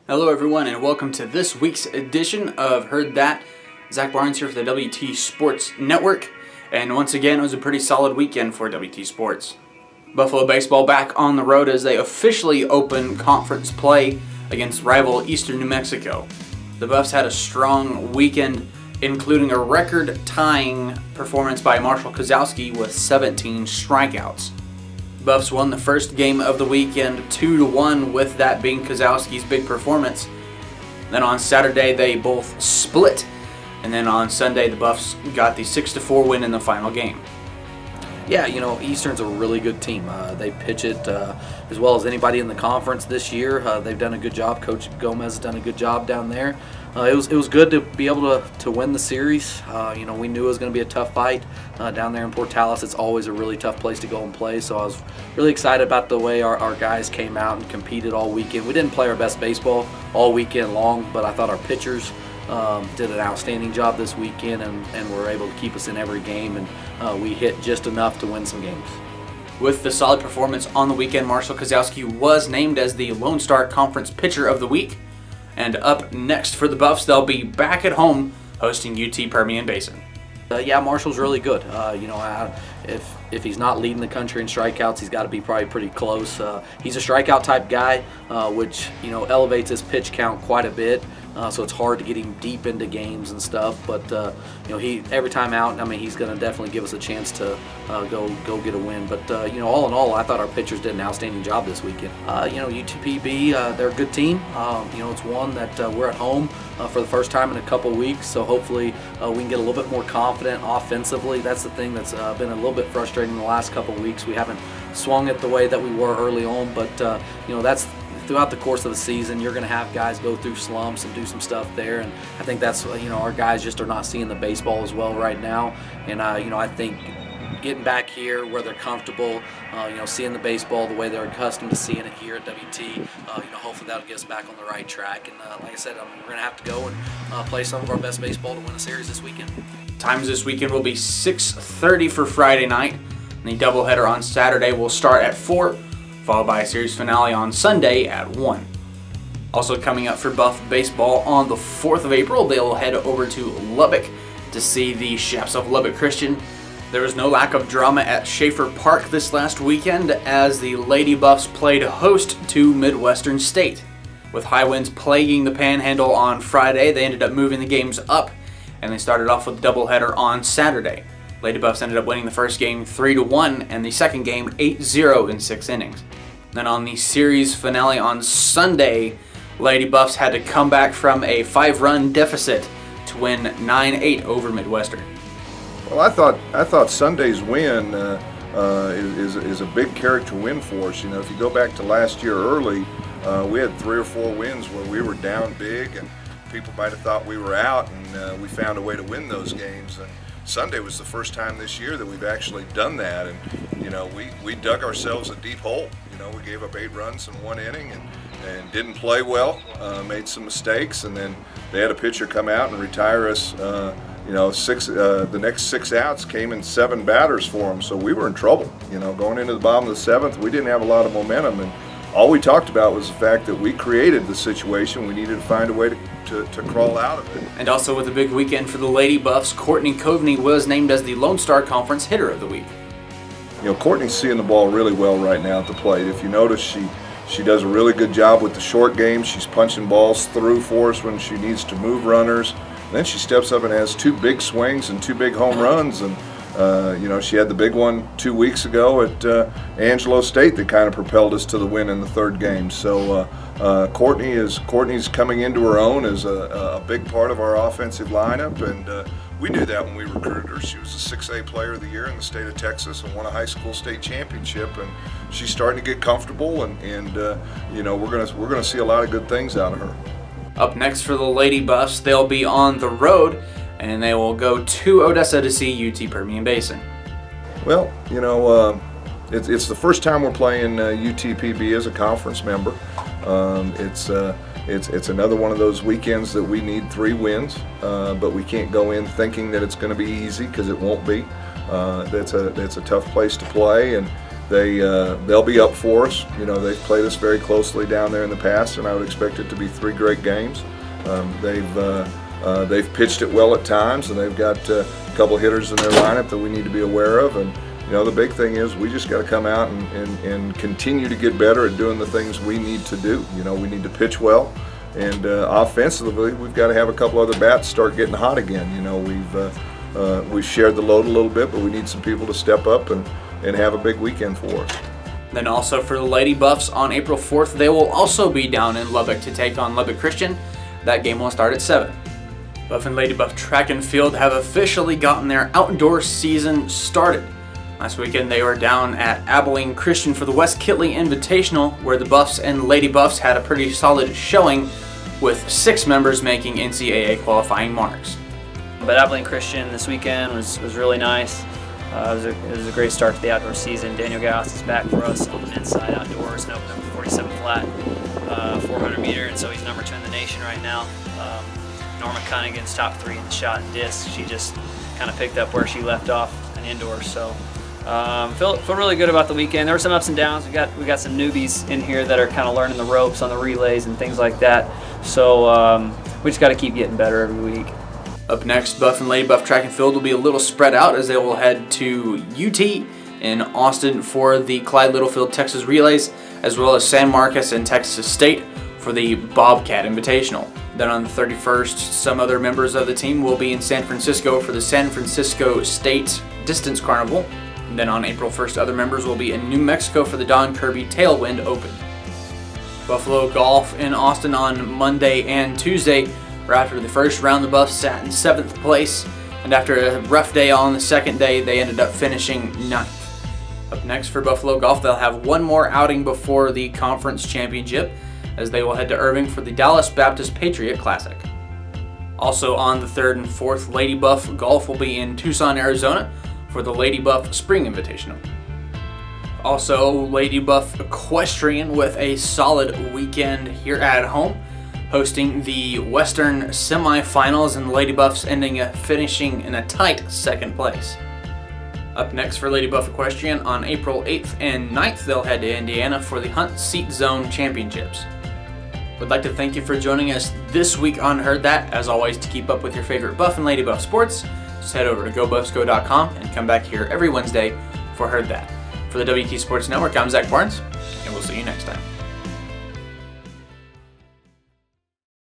Hello everyone and welcome to this week's edition of Heard That. Zach Barnes here for the WT Sports Network, and once again it was a pretty solid weekend for WT Sports. Buffalo baseball back on the road as they officially open conference play against rival Eastern New Mexico. The Buffs had a strong weekend, including a record-tying performance by Marshall Kozlowski with 17 strikeouts. Buffs won the first game of the weekend 2-1, with that being Kozlowski's big performance. Then on Saturday they both split, and then on Sunday the Buffs got the 6-4 win in the final game. Yeah, Eastern's a really good team. They pitch it as well as anybody in the conference this year. They've done a good job. Coach Gomez has done a good job down there. It was good to be able to win the series. We knew it was going to be a tough fight down there in Portales. It's always a really tough place to go and play, so I was really excited about the way our guys came out and competed all weekend. We didn't play our best baseball all weekend long, but I thought our pitchers did an outstanding job this weekend and were able to keep us in every game, and we hit just enough to win some games. With the solid performance on the weekend, Marshall Kozlowski was named as the Lone Star Conference Pitcher of the Week. And up next for the Buffs, they'll be back at home hosting UT Permian Basin. Marshall's really good. If he's not leading the country in strikeouts, he's got to be probably pretty close. He's a strikeout type guy, which elevates his pitch count quite a bit. So it's hard to get him deep into games and stuff. But he every time out, he's going to definitely give us a chance to go get a win. But all in all, I thought our pitchers did an outstanding job this weekend. UTPB, they're a good team. It's one that we're at home for the first time in a couple weeks. So hopefully we can get a little bit more confident offensively. That's the thing that's been a little bit frustrating the last couple weeks. We haven't swung it the way that we were early on, but that's throughout the course of the season. You're going to have guys go through slumps and do some stuff there, and I think that's our guys just are not seeing the baseball as well right now. And I think getting back here where they're comfortable, seeing the baseball the way they're accustomed to seeing it here at WT, hopefully that'll get us back on the right track. And like I said, we're going to have to go and play some of our best baseball to win a series this weekend. Times this weekend will be 6:30 for Friday night, and the doubleheader on Saturday will start at 4, followed by a series finale on Sunday at 1. Also coming up for Buff baseball on the 4th of April, they'll head over to Lubbock to see the Chaps of Lubbock Christian. There was no lack of drama at Schaefer Park this last weekend as the Lady Buffs played host to Midwestern State. With high winds plaguing the Panhandle on Friday, they ended up moving the games up, and they started off with a doubleheader on Saturday. Lady Buffs ended up winning the first game 3-1 and the second game 8-0 in 6 innings. Then on the series finale on Sunday, Lady Buffs had to come back from a 5-run deficit to win 9-8 over Midwestern. Well, I thought Sunday's win is a big character win for us. If you go back to last year early, we had 3 or 4 wins where we were down big and people might have thought we were out, and we found a way to win those games. And Sunday was the first time this year that we've actually done that, and we dug ourselves a deep hole. We gave up 8 runs in 1 inning and didn't play well, made some mistakes, and then they had a pitcher come out and retire us. The next 6 outs came in 7 batters for them, so we were in trouble. Going into the bottom of the 7th, we didn't have a lot of momentum, and all we talked about was the fact that we created the situation. We needed to find a way to crawl out of it. And also with a big weekend for the Lady Buffs, Courtney Coveney was named as the Lone Star Conference Hitter of the Week. Courtney's seeing the ball really well right now at the plate. If you notice, she does a really good job with the short game. She's punching balls through for us when she needs to move runners. And then she steps up and has 2 big swings and 2 big home runs. And she had the big one 2 weeks ago at Angelo State that kind of propelled us to the win in the 3rd game. So Courtney's coming into her own as a big part of our offensive lineup, and we knew that when we recruited her. She was a 6A Player of the Year in the state of Texas and won a high school state championship, and she's starting to get comfortable, and we're gonna see a lot of good things out of her. Up next for the Lady Buffs, they'll be on the road, and they will go to Odessa to see UT Permian Basin. Well, it's the first time we're playing UTPB as a conference member. It's another one of those weekends that we need 3 wins, but we can't go in thinking that it's going to be easy, because it won't be. That's a tough place to play, and they'll be up for us. You know, they've played us very closely down there in the past, and I would expect it to be 3 great games. They've pitched it well at times, and they've got a couple hitters in their lineup that we need to be aware of. And you know, the big thing is we just got to come out and continue to get better at doing the things we need to do. You know, we need to pitch well, and offensively, we've got to have a couple other bats start getting hot again. You know, we've shared the load a little bit, but we need some people to step up and have a big weekend for us. Then also for the Lady Buffs on April 4th, they will also be down in Lubbock to take on Lubbock Christian. That game will start at 7. Buff and Lady Buff Track and Field have officially gotten their outdoor season started. Last weekend they were down at Abilene Christian for the West Kitley Invitational, where the Buffs and Lady Buffs had a pretty solid showing, with 6 members making NCAA qualifying marks. But Abilene Christian this weekend was really nice. It was a great start to the outdoor season. Daniel Gauss is back for us on the men's side outdoors and opened up 47 flat, 400 meter, and so he's number 2 in the nation right now. Norma Cunningham top 3 in the shot and disc. She just kind of picked up where she left off in indoors. So feel really good about the weekend. There were some ups and downs. We got some newbies in here that are kind of learning the ropes on the relays and things like that. So we just got to keep getting better every week. Up next, Buff and Lady Buff Track and Field will be a little spread out as they will head to UT in Austin for the Clyde Littlefield Texas Relays, as well as San Marcos and Texas State for the Bobcat Invitational. Then on the 31st, some other members of the team will be in San Francisco for the San Francisco State Distance Carnival. And then on April 1st, other members will be in New Mexico for the Don Kirby Tailwind Open. Buffalo Golf in Austin on Monday and Tuesday. After the first round, the Buffs sat in 7th place, and after a rough day on the second day, they ended up finishing 9th. Up next for Buffalo Golf, they'll have one more outing before the conference championship, as they will head to Irving for the Dallas Baptist Patriot Classic. Also on the 3rd and 4th, Lady Buff Golf will be in Tucson, Arizona for the Lady Buff Spring Invitational. Also, Lady Buff Equestrian with a solid weekend here at home, hosting the Western semifinals, and the Lady Buffs finishing in a tight 2nd place. Up next for Lady Buff Equestrian on April 8th and 9th, they'll head to Indiana for the Hunt Seat Zone Championships. We'd like to thank you for joining us this week on Heard That. As always, to keep up with your favorite Buff and Lady Buff sports, just head over to GoBuffsGo.com and come back here every Wednesday for Heard That. For the WT Sports Network, I'm Zach Barnes, and we'll see you next time.